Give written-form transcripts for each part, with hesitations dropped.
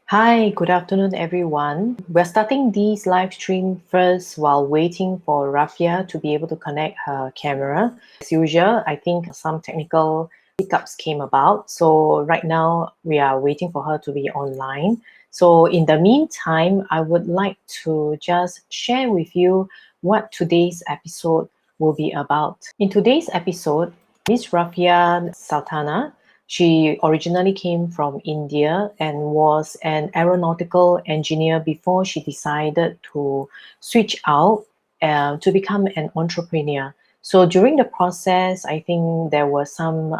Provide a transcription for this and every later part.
Hi, good afternoon, everyone. We're starting this live stream first while waiting for Rafiya to be able to connect her camera. As usual, I think some technical hiccups came about. So right now we are waiting for her to be online. So in the meantime, I would like to just share with you what today's episode will be about. In today's episode, Miss Rafiya Sultana, she originally came from India and was an aeronautical engineer before she decided to switch out to become an entrepreneur. So during the process, I think there were some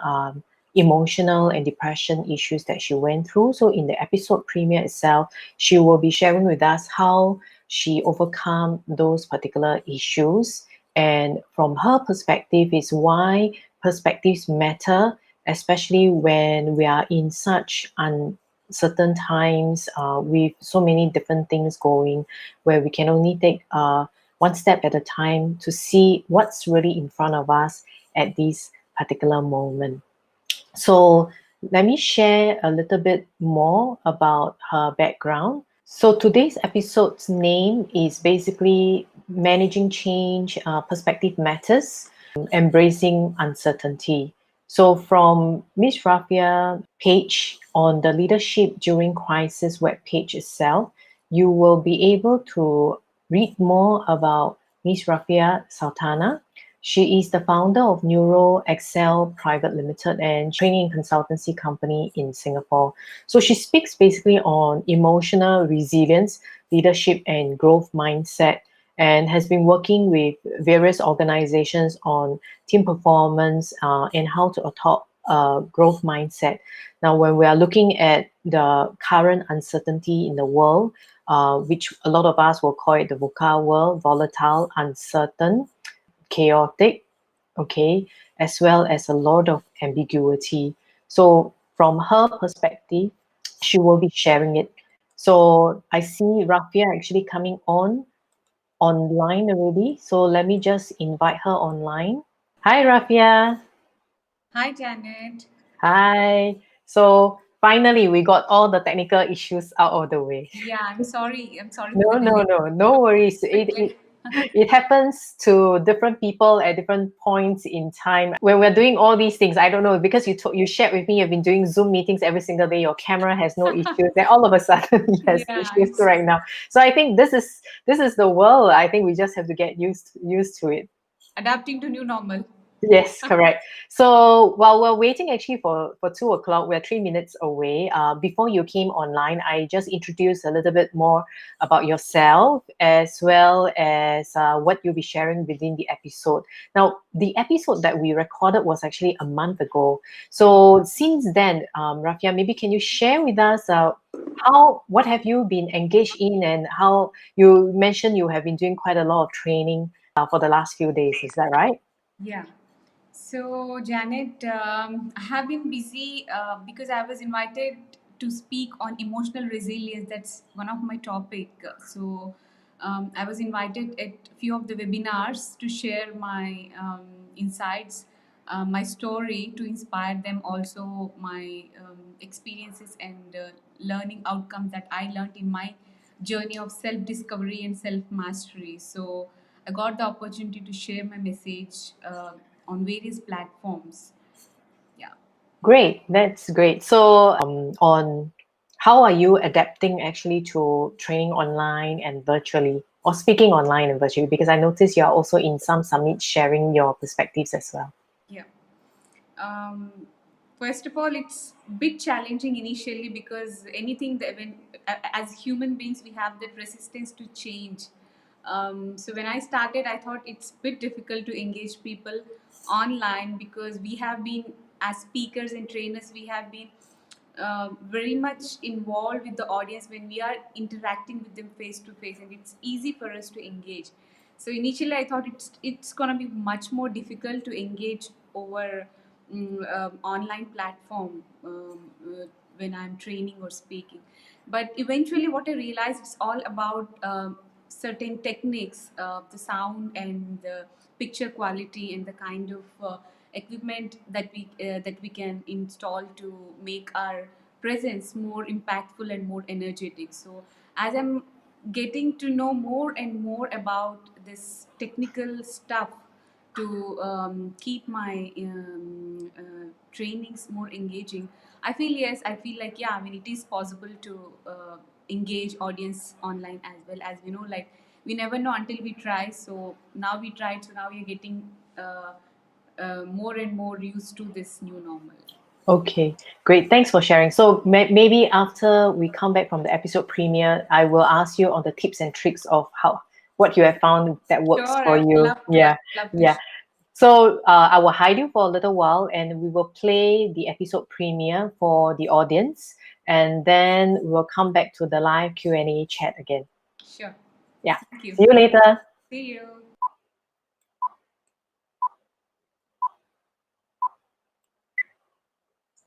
emotional and depression issues that she went through. So in the episode premiere itself, she will be sharing with us how she overcome those particular issues. And from her perspective is why perspectives matter, especially when we are in such uncertain times with so many different things going, where we can only take one step at a time to see what's really in front of us at this particular moment. So let me share a little bit more about her background. So today's episode's name is basically Managing Change, Perspective Matters, Embracing Uncertainty. So from Miss Rafia's page on the Leadership During Crisis web page itself, you will be able to read more about Miss Rafiya Sultana. She is the founder of Neuroexcel Pte Ltd and training consultancy company in Singapore. So she speaks basically on emotional resilience, leadership, and growth mindset, and has been working with various organizations on team performance and how to adopt growth mindset. Now, when we are looking at the current uncertainty in the world, which a lot of us will call it the VUCA world, volatile, uncertain, chaotic, okay, as well as a lot of ambiguity. So from her perspective, she will be sharing it. So I see Rafiya actually coming online already. So let me just invite her online. Hi, Rafiya. Hi, Janet. Hi. So finally, we got all the technical issues out of the way. Yeah, I'm sorry. I'm sorry for No, the no, delay. no, no worries. It happens to different people at different points in time. When we're doing all these things, I don't know, because you shared with me you've been doing Zoom meetings every single day, your camera has no issues, then all of a sudden it has Yeah, issues right now. So I think this is the world. I think we just have to get used to it. adapting to new normal. Yes, correct. So while we're waiting actually for 2 o'clock, we're 3 minutes away. Before you came online, I just introduced a little bit more about yourself as well as what you'll be sharing within the episode. Now, the episode that we recorded was actually a month ago. So since then, Rafiya, maybe can you share with us what have you been engaged in, and how you mentioned you have been doing quite a lot of training for the last few days. Is that right? Yeah. So, Janet, I have been busy because I was invited to speak on emotional resilience. That's one of my topic. So, I was invited at few of the webinars to share my insights, my story to inspire them. Also, my experiences and learning outcomes that I learned in my journey of self discovery and self mastery. So, I got the opportunity to share my message on various platforms. Yeah. Great, that's great. So, on how are you adapting actually to training online and virtually, or speaking online and virtually? Because I noticed you are also in some summits sharing your perspectives as well. Yeah. Um, First of all, it's a bit challenging initially because anything that as human beings, we have that resistance to change. So when I started, I thought it's a bit difficult to engage people online because we have been, as speakers and trainers, we have been very much involved with the audience when we are interacting with them face to face, and it's easy for us to engage. So initially, I thought it's gonna be much more difficult to engage over online platform when I'm training or speaking. But eventually, what I realized, it's all about certain techniques, the sound and the picture quality and the kind of equipment that we can install to make our presence more impactful and more energetic. So as I'm getting to know more and more about this technical stuff to keep my trainings more engaging, I feel, yes, I feel like, yeah, I mean, it is possible to engage audience online as well. As we know, like, we never know until we try. So now we tried, so now we're getting more and more used to this new normal. Okay, great. Thanks for sharing. So maybe after we come back from the episode premiere, I will ask you on the tips and tricks of what you have found that works Sure, for I would you. love to. I Yeah, would love to. yeah. So I will hide you for a little while, and we will play the episode premiere for the audience, and then we'll come back to the live Q&A chat again. Sure. Yeah. Thank you. See you later. See you.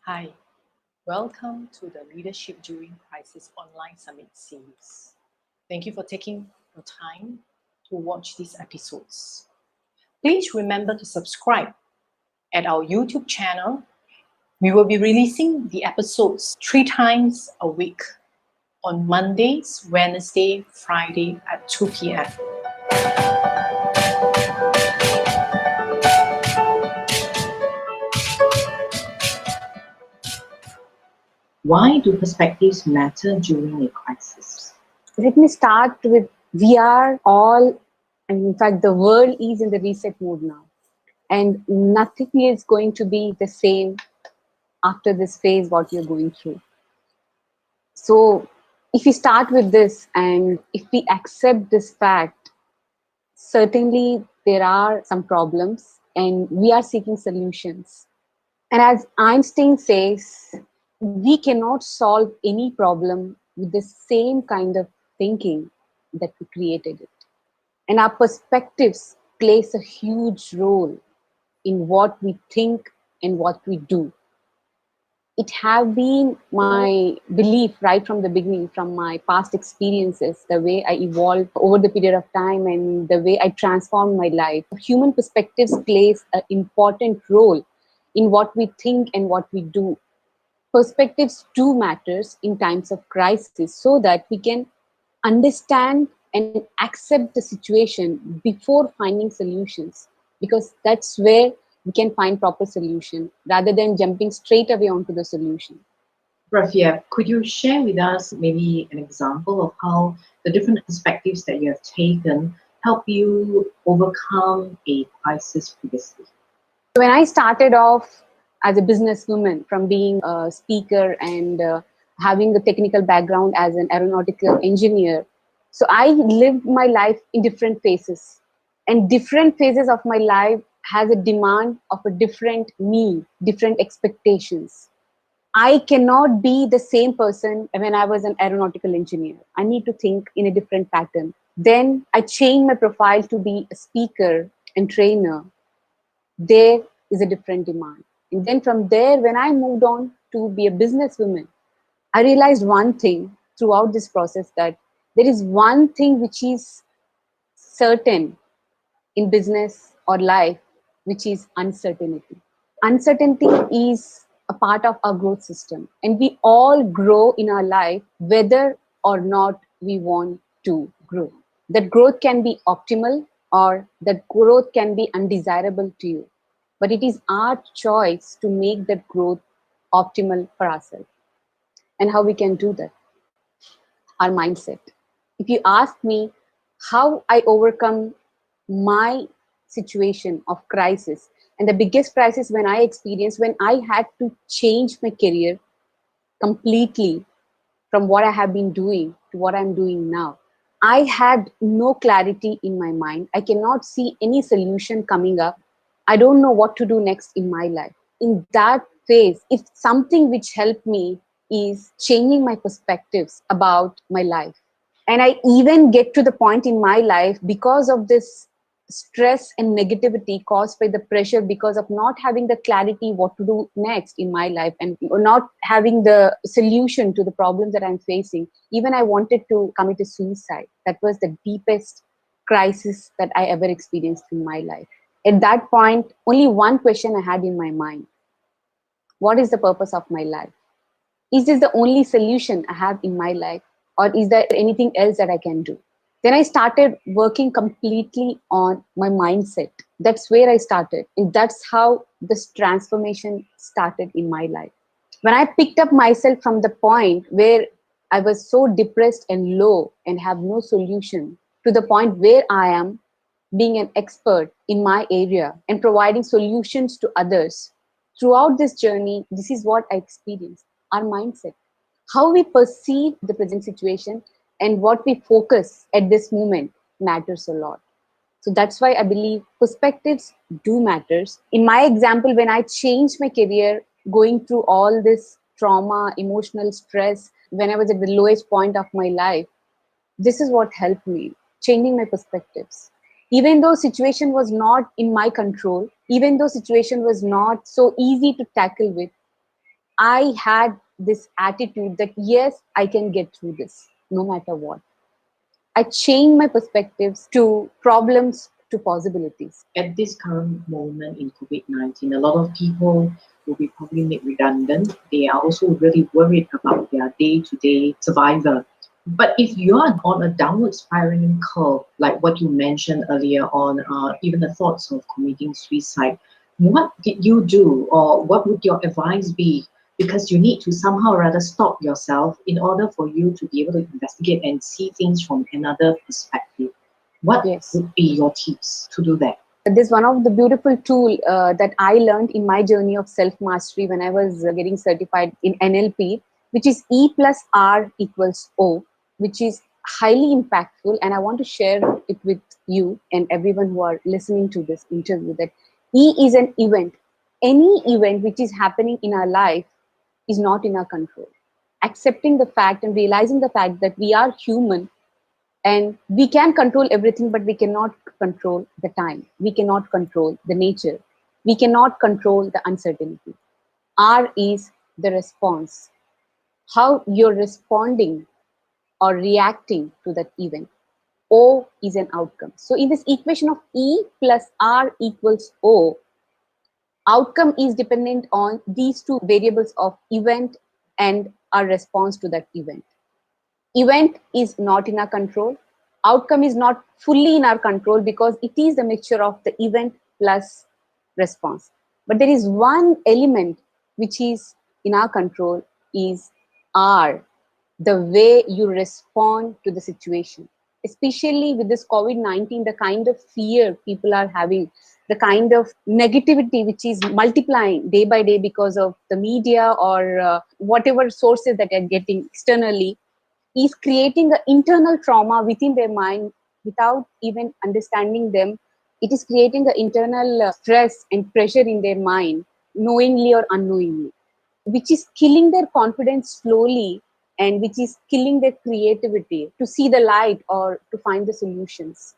Hi. Welcome to the Leadership During Crisis Online Summit series. Thank you for taking your time to watch these episodes. Please remember to subscribe at our YouTube channel. We will be releasing the episodes 3 times a week on Mondays, Wednesday, Friday at 2 p.m. Why do perspectives matter during a crisis? Let me start with, we are all, and in fact, the world is in the reset mode now. And nothing is going to be the same after this phase, what you're going through. So if we start with this and if we accept this fact, certainly there are some problems and we are seeking solutions. And as Einstein says, we cannot solve any problem with the same kind of thinking that we created it. And our perspectives plays a huge role in what we think and what we do. It have been my belief right from the beginning, from my past experiences, the way I evolved over the period of time and the way I transformed my life. Human perspectives plays an important role in what we think and what we do. Perspectives do matters in times of crisis so that we can understand and accept the situation before finding solutions, because that's where we can find proper solution rather than jumping straight away onto the solution. Rafiya, could you share with us maybe an example of how the different perspectives that you have taken help you overcome a crisis previously? When I started off as a businesswoman, from being a speaker and having a technical background as an aeronautical engineer, so I lived my life in different phases, and different phases of my life has a demand of a different me, different expectations. I cannot be the same person when I was an aeronautical engineer. I need to think in a different pattern. Then I changed my profile to be a speaker and trainer. There is a different demand. And then from there, when I moved on to be a businesswoman, I realized one thing throughout this process, that there is one thing which is certain in business or life, which is uncertainty. Uncertainty is a part of our growth system, and we all grow in our life whether or not we want to grow. That growth can be optimal or that growth can be undesirable to you, but it is our choice to make that growth optimal for ourselves. And how we can do that? Our mindset. If you ask me how I overcome my situation of crisis, and the biggest crisis when I experienced, when I had to change my career completely from what I have been doing to what I'm doing now, I had no clarity in my mind. I cannot see any solution coming up. I don't know what to do next in my life. In that phase, if something which helped me is changing my perspectives about my life. And I even get to the point in my life, because of this stress and negativity caused by the pressure, because of not having the clarity what to do next in my life and not having the solution to the problems that I'm facing, even I wanted to commit a suicide. That was the deepest crisis that I ever experienced in my life. At that point, only one question I had in my mind: what is the purpose of my life? Is this the only solution I have in my life, or is there anything else that I can do? Then I started working completely on my mindset. That's where I started. And that's how this transformation started in my life. When I picked up myself from the point where I was so depressed and low and have no solution, to the point where I am being an expert in my area and providing solutions to others. Throughout this journey, this is what I experienced: our mindset, how we perceive the present situation, and what we focus at this moment matters a lot. So that's why I believe perspectives do matters. In my example, when I changed my career, going through all this trauma, emotional stress, when I was at the lowest point of my life, this is what helped me, changing my perspectives. Even though situation was not in my control, even though situation was not so easy to tackle with, I had this attitude that yes, I can get through this no matter what. I changed my perspectives to problems to possibilities. At this current moment in COVID-19, a lot of people will be probably made redundant. They are also really worried about their day-to-day survival. But if you're on a downward spiraling curve, like what you mentioned earlier on, even the thoughts of committing suicide, what did you do, or what would your advice be? Because you need to somehow rather stop yourself in order for you to be able to investigate and see things from another perspective. What Yes. would be your tips to do that? This one of the beautiful tool that I learned in my journey of self-mastery when I was getting certified in NLP, which is E plus R equals O, which is highly impactful. And I want to share it with you and everyone who are listening to this interview, that E is an event. Any event which is happening in our life is not in our control. Accepting the fact and realizing the fact that we are human and we can control everything, but we cannot control the time. We cannot control the nature. We cannot control the uncertainty. R is the response, how you're responding or reacting to that event. O is an outcome. So in this equation of E plus R equals O, outcome is dependent on these two variables of event and our response to that event. Event is not in our control. Outcome is not fully in our control because it is a mixture of the event plus response. But there is one element which is in our control, is R, the way you respond to the situation. Especially with this COVID-19, the kind of fear people are having, the kind of negativity which is multiplying day by day because of the media or whatever sources that are getting externally, is creating an internal trauma within their mind without even understanding them. It is creating an internal stress and pressure in their mind, knowingly or unknowingly, which is killing their confidence slowly and which is killing their creativity to see the light or to find the solutions.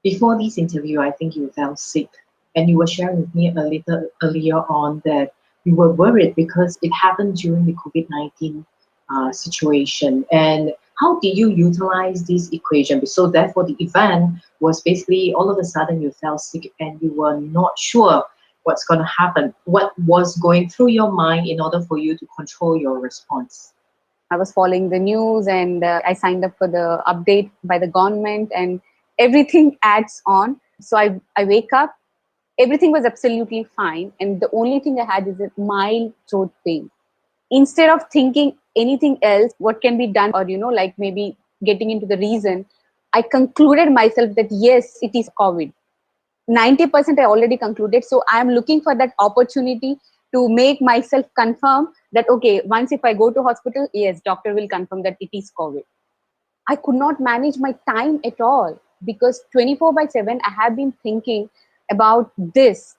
Before this interview, I think you felt sick, and you were sharing with me a little earlier on that you were worried because it happened during the COVID-19 situation. And how did you utilize this equation? So therefore, the event was basically all of a sudden you felt sick and you were not sure what's going to happen. What was going through your mind in order for you to control your response? I was following the news and I signed up for the update by the government and everything adds on. So I wake up, everything was absolutely fine. And the only thing I had is a mild throat pain. Instead of thinking anything else, what can be done, or, like maybe getting into the reason, I concluded myself that yes, it is COVID. 90% I already concluded. So I am looking for that opportunity to make myself confirm that, okay, once if I go to hospital, yes, doctor will confirm that it is COVID. I could not manage my time at all because 24/7, I have been thinking about this.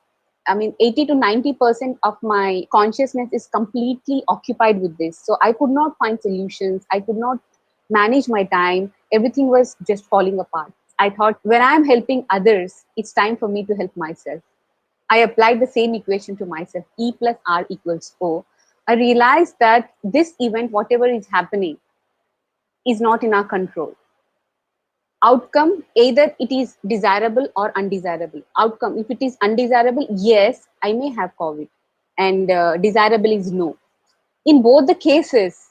I mean, 80 to 90% of my consciousness is completely occupied with this. So I could not find solutions. I could not manage my time. Everything was just falling apart. I thought when I'm helping others, it's time for me to help myself. I applied the same equation to myself, E plus R equals O. I realized that this event, whatever is happening, is not in our control. Outcome, either it is desirable or undesirable. Outcome, if it is undesirable, yes, I may have COVID. And desirable is no. in both the cases,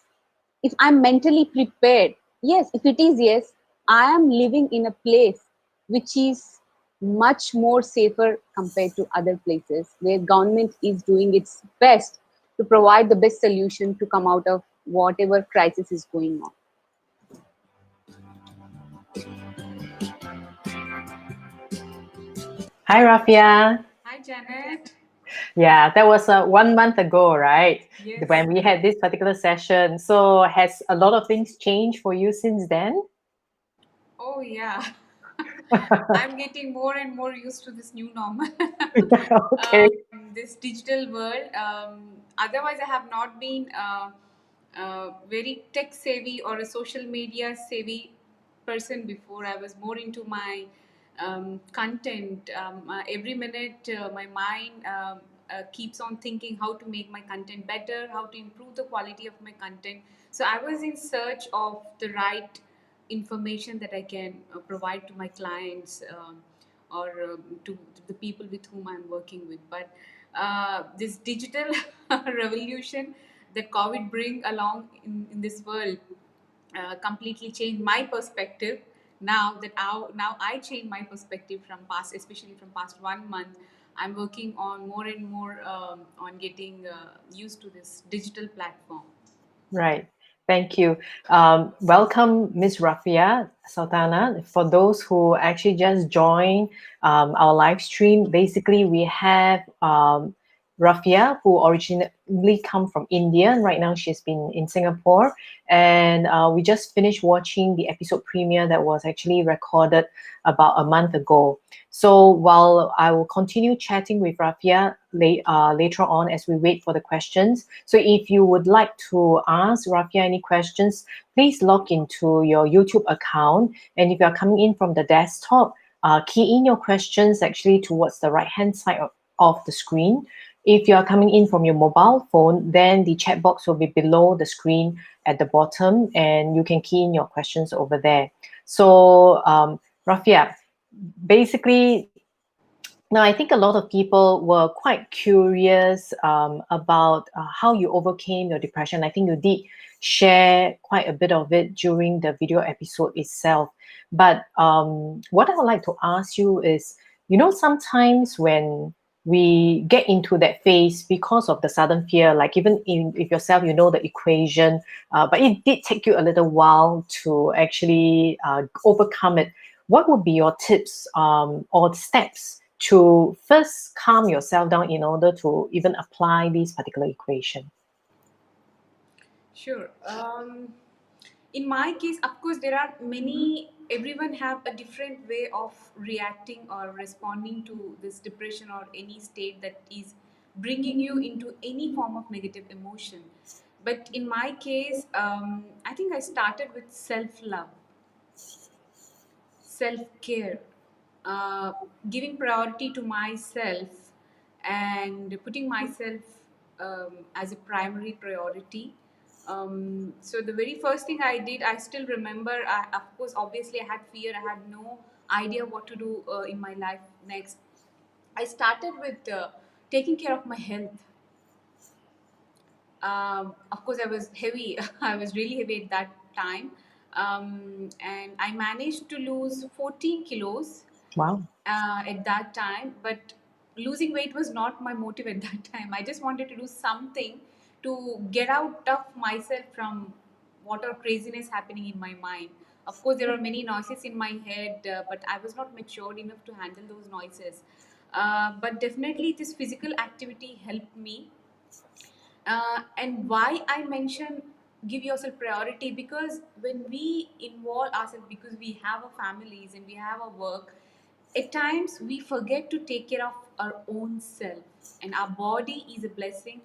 if I'm mentally prepared, yes, if it is yes, I am living in a place which is much more safer compared to other places where government is doing its best to provide the best solution to come out of whatever crisis is going on. Hi, Rafiya. Hi, Janet. Yeah, that was 1 month ago, right? Yes. When we had this particular session. So, has a lot of things changed for you since then? Oh, yeah. I'm getting more and more used to this new normal, Okay. this digital world. Otherwise, I have not been very tech savvy or a social media savvy person before. I was more into my content. Every minute, my mind keeps on thinking how to make my content better, how to improve the quality of my content. So I was in search of the right information that I can provide to my clients, or to the people with whom I'm working with. But this digital revolution that COVID bring along in this world completely changed my perspective. Now I change my perspective from past, especially from past 1 month. I'm working on more and more on getting used to this digital platform. Right. Thank you. Welcome, Miss Rafiya Sultana. For those who actually just joined our live stream, basically we have Rafiya, who originally come from India, and right now she's been in Singapore. And we just finished watching the episode premiere that was actually recorded about a month ago. So while I will continue chatting with Rafiya later on as we wait for the questions. So if you would like to ask Rafiya any questions, please log into your YouTube account. And if you're coming in from the desktop, key in your questions actually towards the right-hand side of the screen. If you are coming in from your mobile phone, then the chat box will be below the screen at the bottom, and you can key in your questions over there. So, Rafiya, basically, now I think a lot of people were quite curious about how you overcame your depression. I think you did share quite a bit of it during the video episode itself. But what I would like to ask you is, sometimes when we get into that phase because of the sudden fear, like even if yourself, you know the equation, but it did take you a little while to actually overcome it. What would be your tips or steps to first calm yourself down in order to even apply this particular equation? Sure. In my case, of course, there are many. Everyone have a different way of reacting or responding to this depression or any state that is bringing you into any form of negative emotion. But in my case, I think I started with self love, self care, giving priority to myself, and putting myself as a primary priority. So the very first thing I did, I still remember. Of course, obviously, I had fear. I had no idea what to do in my life next. I started with taking care of my health. Of course, I was heavy. I was really heavy at that time, and I managed to lose 14 kilos Wow. at that time. But losing weight was not my motive at that time. I just wanted to do something to get out of myself from what are craziness happening in my mind. Of course, there are many noises in my head, but I was not matured enough to handle those noises. But definitely, this physical activity helped me. And why I mention give yourself priority, because when we involve ourselves, because we have our families and we have our work, at times we forget to take care of our own self, and our body is a blessing.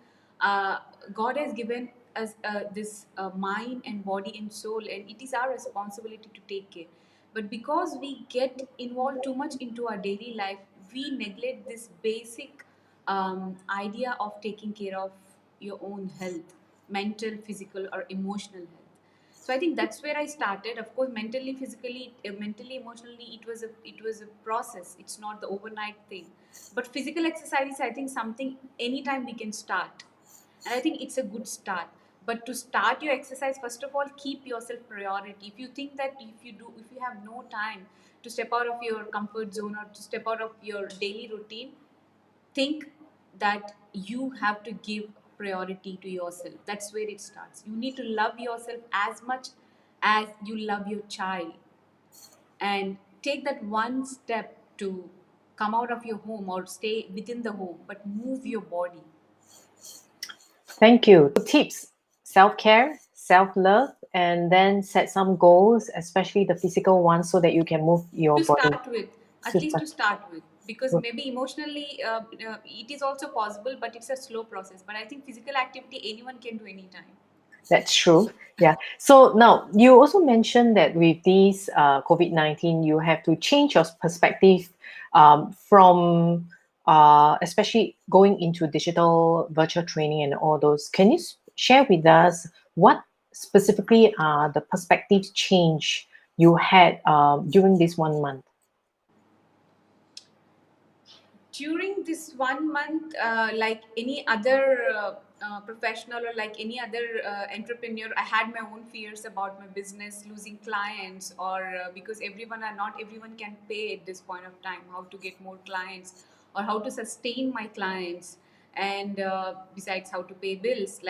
God has given us this mind and body and soul, and it is our responsibility to take care. But because we get involved too much into our daily life, we neglect this basic idea of taking care of your own health, mental, physical, or emotional health. So I think that's where I started. Of course, mentally, physically, mentally, emotionally, it was a process. It's not the overnight thing. But physical exercise is, I think, something anytime we can start, and I think it's a good start. But to start your exercise, first of all, keep yourself priority. If you think that if you have no time to step out of your comfort zone or to step out of your daily routine, think that you have to give priority to yourself. That's where it starts. You need to love yourself as much as you love your child, and take that one step to come out of your home or stay within the home, but move your body. Thank you. Tips: self-care, self-love, and then set some goals, especially the physical ones, so that you can move your To body. start with, at least to start with, because maybe emotionally it is also possible, but it's a slow process. But I think physical activity anyone can do anytime. That's true. Yeah. So now you also mentioned that with these COVID-19, you have to change your perspective from especially going into digital virtual training and all those. Can you share with us what specifically are the perspective change you had during this 1 month? During this 1 month, like any other professional or like any other entrepreneur, I had my own fears about my business losing clients, or because not everyone can pay at this point of time, how to get more clients or how to sustain my clients, and besides how to pay bills,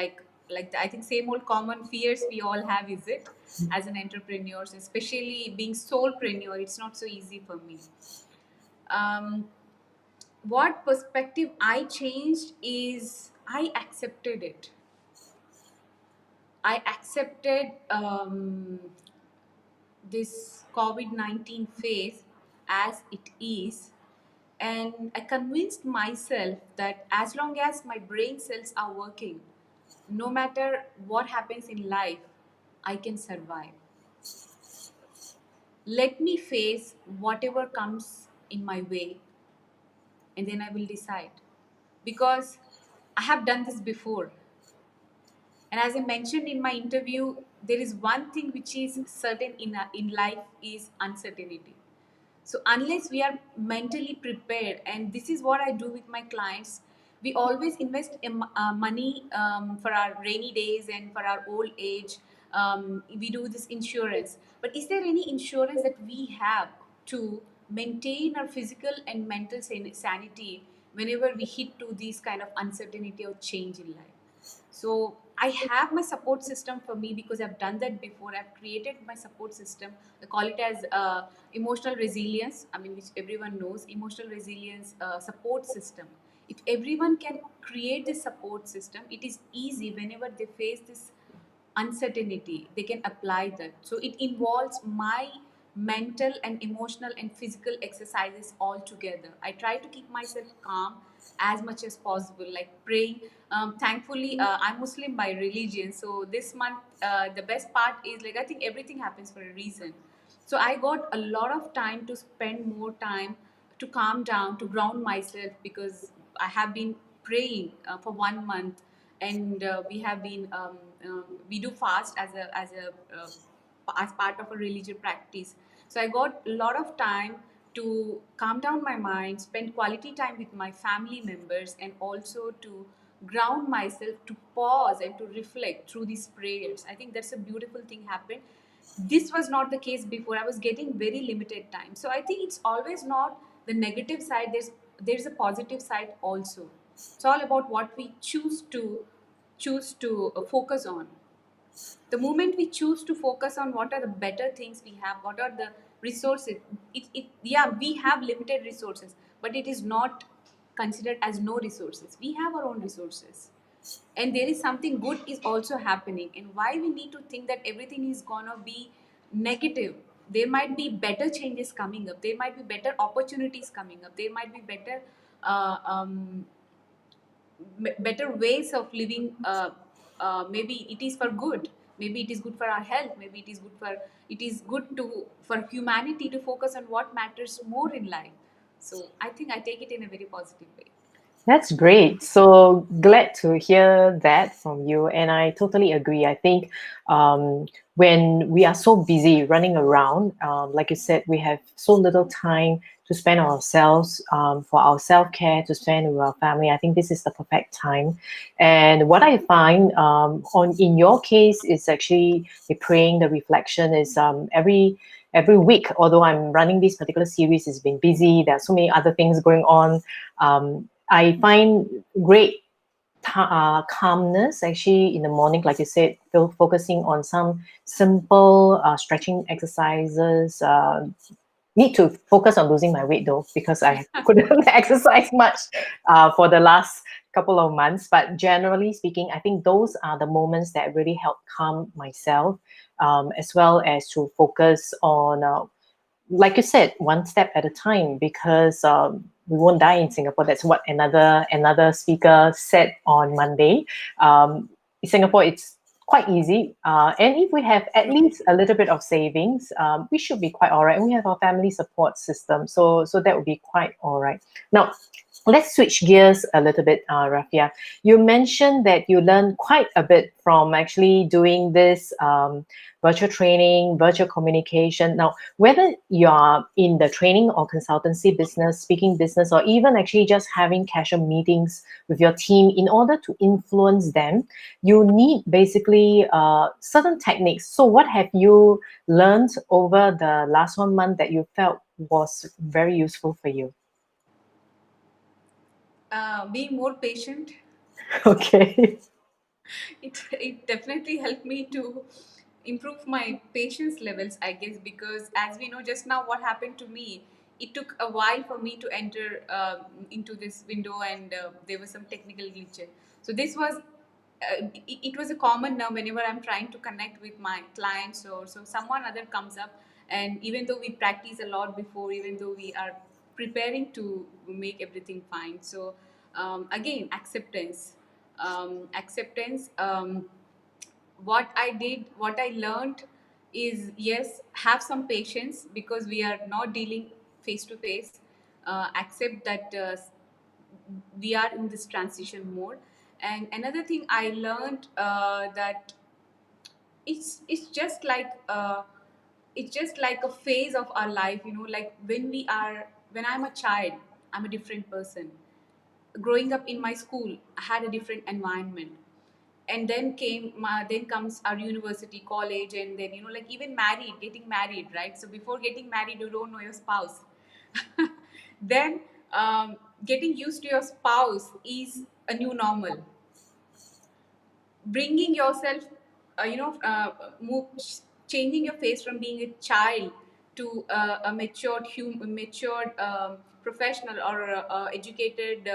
I think same old common fears we all have, is it, as an entrepreneur, especially being solopreneur. It's not so easy for me. What perspective I changed is I accepted it. I accepted this COVID-19 phase as it is, and I convinced myself that as long as my brain cells are working, no matter what happens in life, I can survive. Let me face whatever comes in my way, and then I will decide. Because I have done this before. And as I mentioned in my interview, there is one thing which is certain in life is uncertainty. So unless we are mentally prepared, and this is what I do with my clients, we always invest money for our rainy days and for our old age. We do this insurance. But is there any insurance that we have to maintain our physical and mental sanity whenever we hit to these kind of uncertainty or change in life? So I have my support system for me because I've done that before. I've created my support system. I call it as emotional resilience. I mean, which everyone knows, emotional resilience support system. If everyone can create this support system, it is easy whenever they face this uncertainty, they can apply that. So it involves my mental and emotional and physical exercises all together. I try to keep myself calm as much as possible, like praying. Thankfully, I'm Muslim by religion, so this month the best part is, like, I think everything happens for a reason. So I got a lot of time to spend more time to calm down, to ground myself, because I have been praying for 1 month, and we do fast as part of a religious practice. So I got a lot of time to calm down my mind, spend quality time with my family members, and also to ground myself, to pause and to reflect through these prayers. I think that's a beautiful thing happened. This was not the case before. I was getting very limited time. So I think it's always not the negative side. There's a positive side also. It's all about what we choose to focus on. The moment we choose to focus on what are the better things we have, what are the resources, yeah, we have limited resources, but it is not considered as no resources. We have our own resources, and there is something good is also happening. And why we need to think that everything is gonna be negative? There might be better changes coming up, there might be better opportunities coming up, there might be uh, um, better ways of living. Maybe it is for good, maybe it is good for our health, maybe it is good to for humanity to focus on what matters more in life. So I think I take it in a very positive way. That's great. So glad to hear that from you. And I totally agree. I think um, when we are so busy running around, like you said, we have so little time to spend on ourselves, for our self care, to spend with our family. I think this is the perfect time. And what I find on in your case is actually the praying, the reflection is every week. Although I'm running this particular series, it's been busy. There are so many other things going on. I find great calmness actually in the morning, like you said, focusing on some simple stretching exercises. Need to focus on losing my weight though, because I couldn't exercise much for the last couple of months. But generally speaking, I think those are the moments that really help calm myself, as well as to focus on like you said, one step at a time, because we won't die in Singapore. That's what another speaker said on Monday. In Singapore, it's quite easy, and if we have at least a little bit of savings, we should be quite all right. And we have our family support system, so that would be quite all right. Now, let's switch gears a little bit, Rafia. You mentioned that you learned quite a bit from actually doing this virtual training, virtual communication. Now, whether you're in the training or consultancy business, speaking business, or even actually just having casual meetings with your team, in order to influence them, you need basically certain techniques. So what have you learned over the last 1 month that you felt was very useful for you? Being more patient. Okay. It definitely helped me to improve my patience levels, I guess, because as we know just now what happened to me, it took a while for me to enter into this window, and there was some technical glitch. So this was it was a common now whenever I'm trying to connect with my clients, or so someone other comes up, and even though we practice a lot before, even though we are preparing to make everything fine. So again, acceptance. What I learned is, yes, have some patience because we are not dealing face to face. Accept that we are in this transition mode. And another thing I learned, that it's just like a phase of our life, like when I'm a child, I'm a different person. Growing up in my school, I had a different environment, and then comes our university, college, and then like even getting married, right? So before getting married, you don't know your spouse. Then getting used to your spouse is a new normal. Bringing yourself, changing your face from being a child to a matured professional, or educated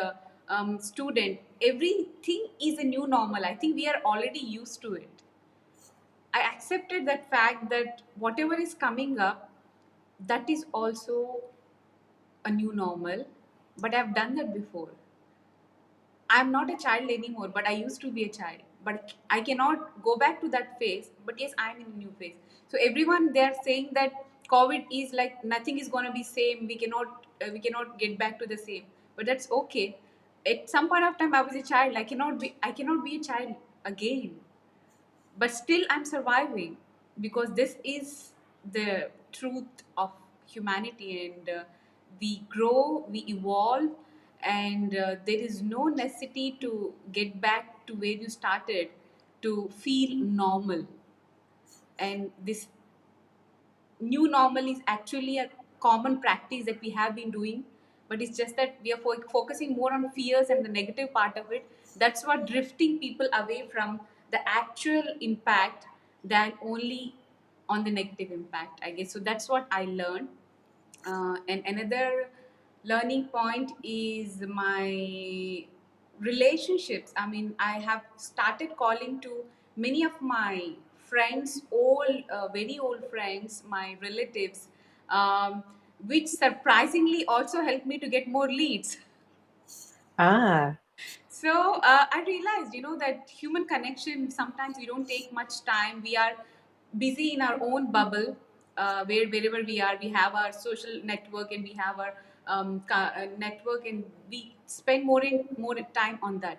student. Everything is a new normal. I think we are already used to it. I accepted that fact that whatever is coming up, that is also a new normal. But I've done that before. I'm not a child anymore, but I used to be a child. But I cannot go back to that phase. But yes, I'm in a new phase. So everyone, they're saying that COVID is like nothing is gonna be same. We cannot get back to the same. But that's okay. At some point of time, I was a child. I cannot be a child again, but still I'm surviving, because this is the truth of humanity. And we grow, we evolve, and there is no necessity to get back to where you started to feel normal. And this new normal is actually a common practice that we have been doing, but it's just that we are focusing more on fears and the negative part of it. That's what drifting people away from the actual impact than only on the negative impact, I guess. So that's what I learned. And another learning point is my relationships. I mean, I have started calling to many of my friends, very old friends, my relatives, which surprisingly also helped me to get more leads. Ah, So I realized, that human connection, sometimes we don't take much time. We are busy in our own bubble, wherever we are, we have our social network, and we have our network, and we spend more time on that.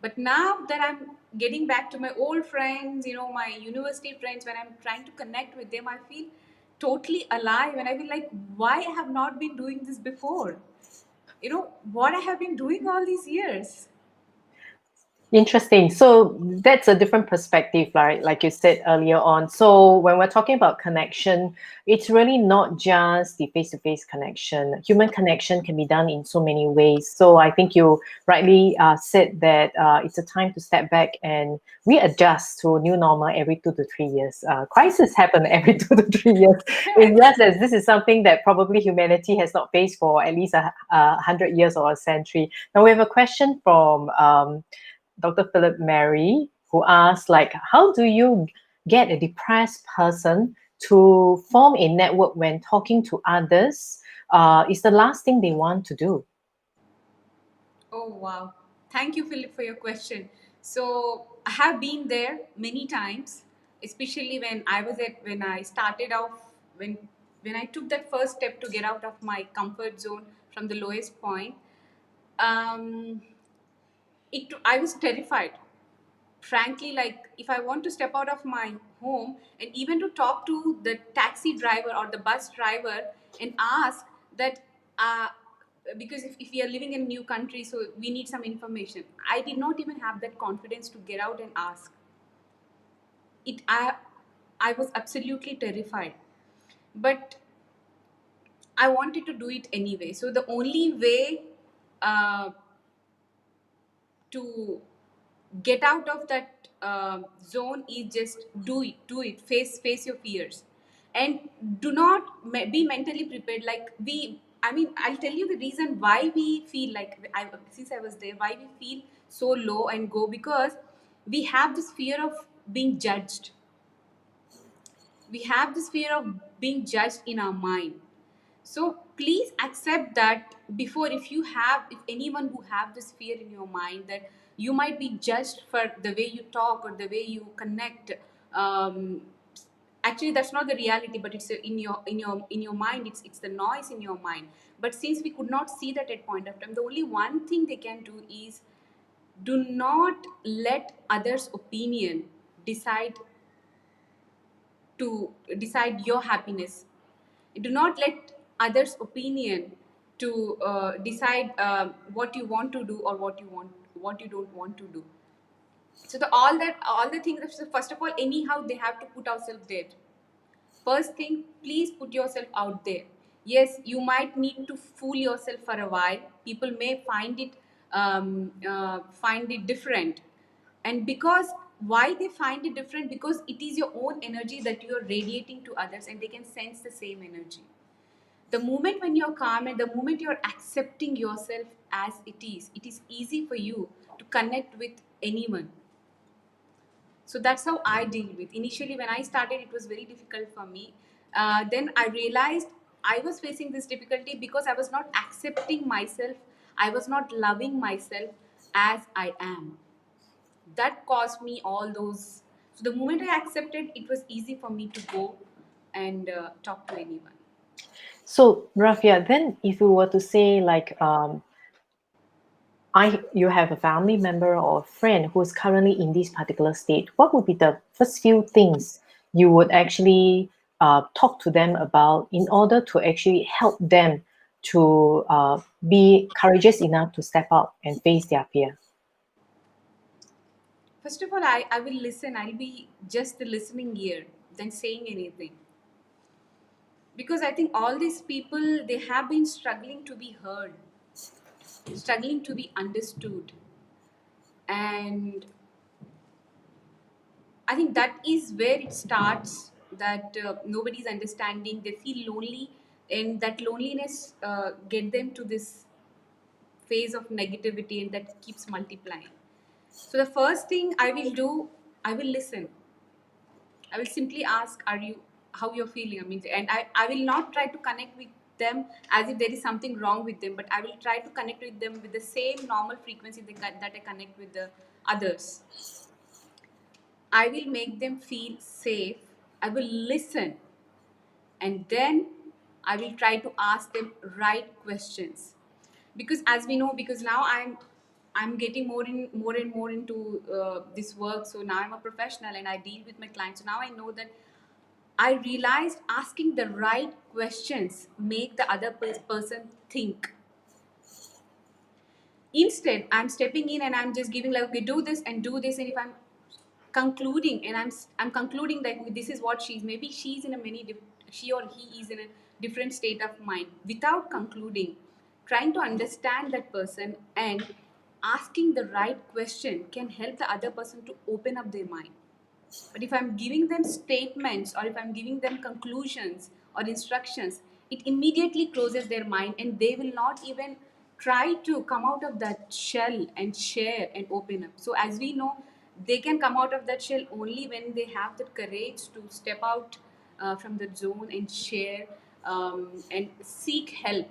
But now that I'm getting back to my old friends, my university friends, when I'm trying to connect with them, I feel totally alive, and I feel like, why I have not been doing this before? What I have been doing all these years. Interesting. So that's a different perspective, right? Like you said earlier on. So when we're talking about connection, it's really not just the face-to-face connection. Human connection can be done in so many ways. So I think you rightly said that it's a time to step back and readjust to new normal every 2 to 3 years. Crisis happen every 2 to 3 years. It's just as this is something that probably humanity has not faced for at least 100 years or a century. Now we have a question from Dr. Philip Mary, who asks, like, how do you get a depressed person to form a network when talking to others? Is the last thing they want to do. Oh, wow. Thank you, Philip, for your question. So I have been there many times, especially when I started off, when I took that first step to get out of my comfort zone from the lowest point. Um, I was terrified, frankly. Like, if I want to step out of my home and even to talk to the taxi driver or the bus driver and ask that, because if we are living in a new country, so we need some information, I did not even have that confidence to get out and ask it. I was absolutely terrified, but I wanted to do it anyway. So the only way uh, to get out of that zone is just do it, face your fears, and do not be mentally prepared. Like, I'll tell you the reason why we feel like, since I was there, why we feel so low and go, because we have this fear of being judged. We have this fear of being judged in our mind. So please accept that. Before, if anyone who have this fear in your mind that you might be judged for the way you talk or the way you connect, um, actually that's not the reality, but it's in your mind. It's the noise in your mind. But since we could not see that at point of time, the only one thing they can do is, do not let others' opinion decide to decide your happiness. Do not let others' opinion to decide what you want to do or what you don't want to do. So all the things. So first of all, anyhow, they have to put ourselves there. First thing, please put yourself out there. Yes, you might need to fool yourself for a while. People may find it different, and because why they find it different, because it is your own energy that you are radiating to others, and they can sense the same energy. The moment when you're calm and the moment you're accepting yourself as it is easy for you to connect with anyone. So that's how I deal with. Initially, when I started, it was very difficult for me. Then I realized I was facing this difficulty because I was not accepting myself. I was not loving myself as I am. That caused me all those. So the moment I accepted, it was easy for me to go and talk to anyone. So Rafiya, then if you were to say, like, you have a family member or a friend who is currently in this particular state, what would be the first few things you would actually talk to them about in order to actually help them to be courageous enough to step out and face their fear? First of all, I will listen. I'll be just the listening ear than saying anything. Because I think all these people, they have been struggling to be heard, struggling to be understood. And I think that is where it starts, that nobody's understanding. They feel lonely, and that loneliness get them to this phase of negativity, and that keeps multiplying. So the first thing I will do, I will listen. I will simply ask, are you, how you're feeling? I will not try to connect with them as if there is something wrong with them, but I will try to connect with them with the same normal frequency that I connect with the others. I will make them feel safe. I will listen, and then I will try to ask them right questions. because as we know, because now I'm getting more and more into this work. So now I'm a professional and I deal with my clients. So now I know that I realized asking the right questions make the other person think. Instead, I'm stepping in and I'm just giving like, okay, do this and do this. And if I'm concluding and I'm concluding that this is what maybe she's in a she or he is in a different state of mind, without concluding, trying to understand that person and asking the right question can help the other person to open up their mind. But if I'm giving them statements or if I'm giving them conclusions or instructions, it immediately closes their mind and they will not even try to come out of that shell and share and open up. So, as we know, they can come out of that shell only when they have the courage to step out from the zone and share and seek help.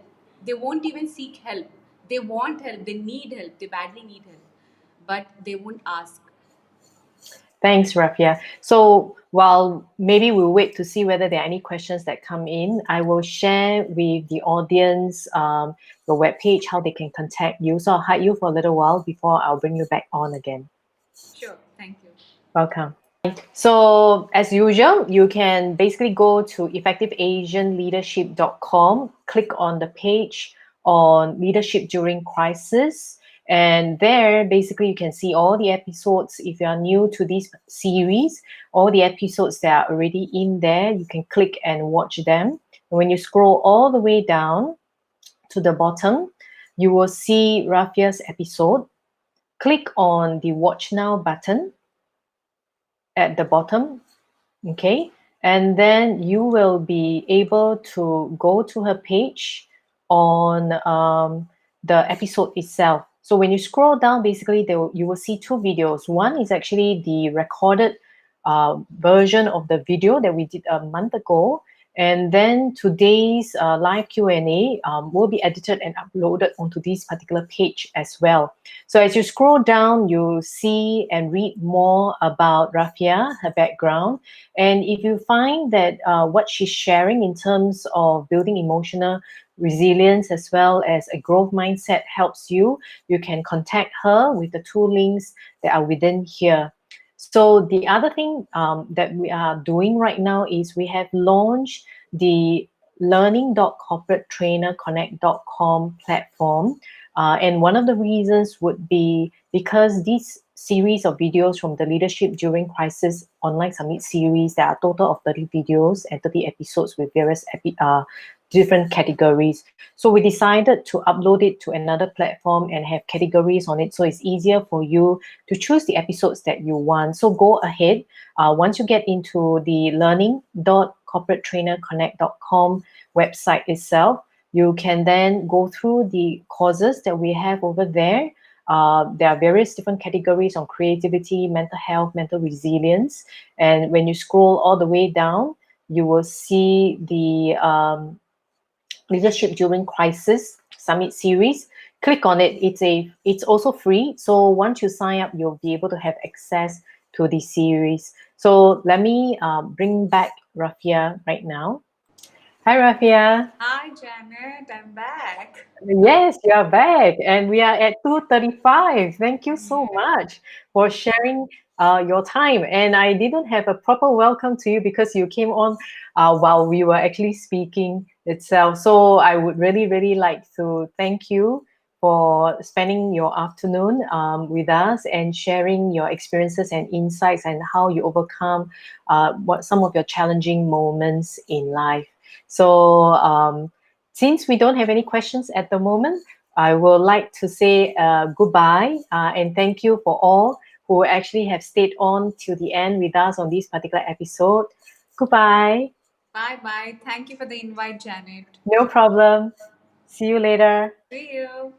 They won't even seek help. They want help, they need help, they badly need help, but they won't ask. Thanks, Rafiya. So while maybe we'll wait to see whether there are any questions that come in, I will share with the audience your webpage, how they can contact you. So I'll hide you for a little while before I'll bring you back on again. Sure, thank you. Welcome. So as usual, you can basically go to effectiveasianleadership.com, click on the page on leadership during crisis. And there, basically, you can see all the episodes. If you are new to this series, all the episodes that are already in there, you can click and watch them. And when you scroll all the way down to the bottom, you will see Rafiya's episode. Click on the Watch Now button at the bottom, okay? And then you will be able to go to her page on the episode itself. So when you scroll down, basically you will see two videos. One is actually the recorded version of the video that we did a month ago. And then today's live Q&A will be edited and uploaded onto this particular page as well. So as you scroll down, you see and read more about Rafiya, her background. And if you find that what she's sharing in terms of building emotional resilience as well as a growth mindset helps you, you can contact her with the two links that are within here. So the other thing that we are doing right now is we have launched the learning.corporatetrainerconnect.com platform. And one of the reasons would be because this series of videos from the Leadership During Crisis online summit series, there are a total of 30 videos and 30 episodes with various different categories. So we decided to upload it to another platform and have categories on it, so it's easier for you to choose the episodes that you want. So go ahead. Once you get into the learning.corporatetrainerconnect.com website itself, you can then go through the courses that we have over there. There are various different categories on creativity, mental health, mental resilience. And when you scroll all the way down, you will see the Leadership During Crisis Summit Series. Click on it. It's also free. So once you sign up, you'll be able to have access to the series. So let me bring back Rafiya right now. Hi, Rafiya. Hi, Janet. I'm back. Yes, you are back, and we are at 2:35. Thank you so much for sharing your time. And I didn't have a proper welcome to you because you came on while we were actually speaking itself. So I would really, really like to thank you for spending your afternoon with us and sharing your experiences and insights and how you overcome what some of your challenging moments in life. So since we don't have any questions at the moment, I would like to say goodbye and thank you for all who actually have stayed on till the end with us on this particular episode. Goodbye. Bye-bye. Thank you for the invite, Janet. No problem. See you later. See you.